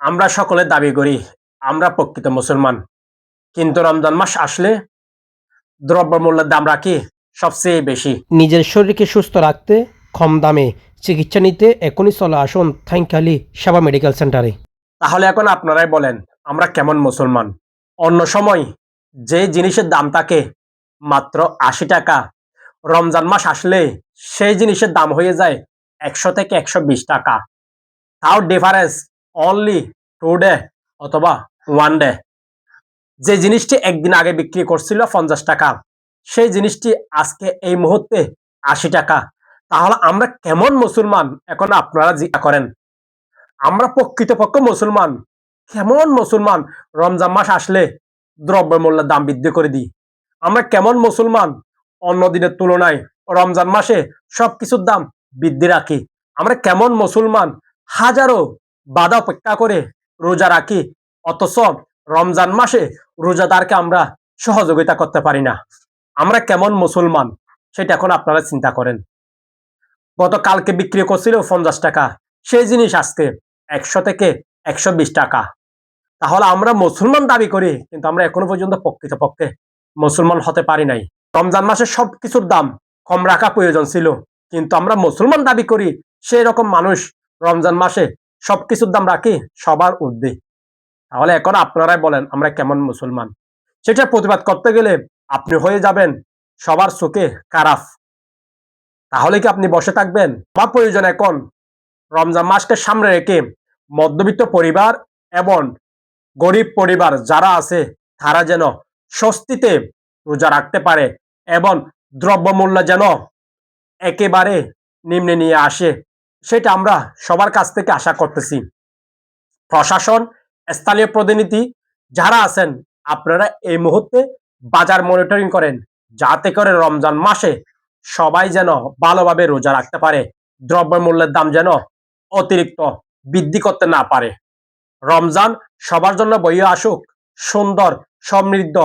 আমরা সকলে দাবি করি আমরা প্রকৃত মুসলমান। কিন্তু রমজান মাস আসলে দ্রব্যমূল্যের দাম রাখি সবচেয়ে বেশি। নিজের শরীরকে সুস্থ রাখতে কম দামে চিকিৎসা নিতে এখনই চলে আসুন থাইংখালি সেবা মেডিকেল সেন্টারে। তাহলে এখন আপনারাই বলেন আমরা কেমন মুসলমান? অন্য সময় যে জিনিসের দাম থাকে মাত্র ৮০ টাকা, রমজান মাস আসলে সেই জিনিসের দাম হয়ে যায় ১০০ থেকে ১২০ টাকা। তাও ডিফারেন্স অনলি 2 ডে অথবা 1 ডে। যে জিনিসটি একদিন আগে বিক্রি করছিল ৫০ টাকা, সেই জিনিসটি আজকে এই মুহূর্তে ৮০ টাকা। তাহলে আমরা কেমন মুসলমান এখন আপনারা জিজ্ঞাসা করেন। আমরা প্রকৃতপক্ষে মুসলমান কেমন মুসলমান? রমজান মাস আসলে দ্রব্যমূল্যের দাম বৃদ্ধি করে দিই। আমরা কেমন মুসলমান? অন্য দিনের তুলনায় রমজান মাসে সবকিছুর দাম বৃদ্ধি রাখি। আমরা কেমন মুসলমান? হাজারো বাধা উপেক্ষা করে রোজা রাখি, অথচ রমজান মাসে রোজাদারকে আমরা সহযোগিতা করতে পারি না। আমরা কেমন মুসলমান সেটা এখন আপনারা চিন্তা করেন। গতকালকে বিক্রি করছিল ৫০ টাকা, সেই জিনিস আজকে ১০০ থেকে ১২০ টাকা। তাহলে আমরা মুসলমান দাবি করি কিন্তু আমরা এখনো পর্যন্ত প্রকৃতপক্ষে মুসলমান হতে পারি নাই। রমজান মাসে সবকিছুর দাম কম রাখা প্রয়োজন ছিল, কিন্তু আমরা মুসলমান দাবি করি সেই রকম মানুষ রমজান মাসে সবকিছুর দাম রাখি সবার ঊর্ধ্বে। তাহলে এখন আপনারাই বলেন আমরা কেমন মুসলমান? সেটা প্রতিবাদ করতে গেলে আপনি হয়ে যাবেন সবার চোখে খারাপ। তাহলে কি আপনি বসে থাকবেন? আমার প্রয়োজন এখন রমজান মাসকে সামনে রেখে মধ্যবিত্ত পরিবার এবং গরিব পরিবার যারা আছে তারা যেন স্বস্তিতে রোজা রাখতে পারে এবং দ্রব্যমূল্য যেন একেবারে নিম্নে নিয়ে আসে, সেটা আমরা সবার কাছ থেকে আশা করতেছি। প্রশাসন, স্থানীয় প্রতিনিধি যারা আছেন আপনারা এই মুহূর্তে বাজার মনিটরিং করেন, যাতে করে রমজান মাসে সবাই যেন ভালোভাবে রোজা রাখতে পারে, দ্রব্যমূল্যের দাম যেন অতিরিক্ত বৃদ্ধি করতে না পারে। রমজান সবার জন্য বইয়ে আসুক সুন্দর, সমৃদ্ধ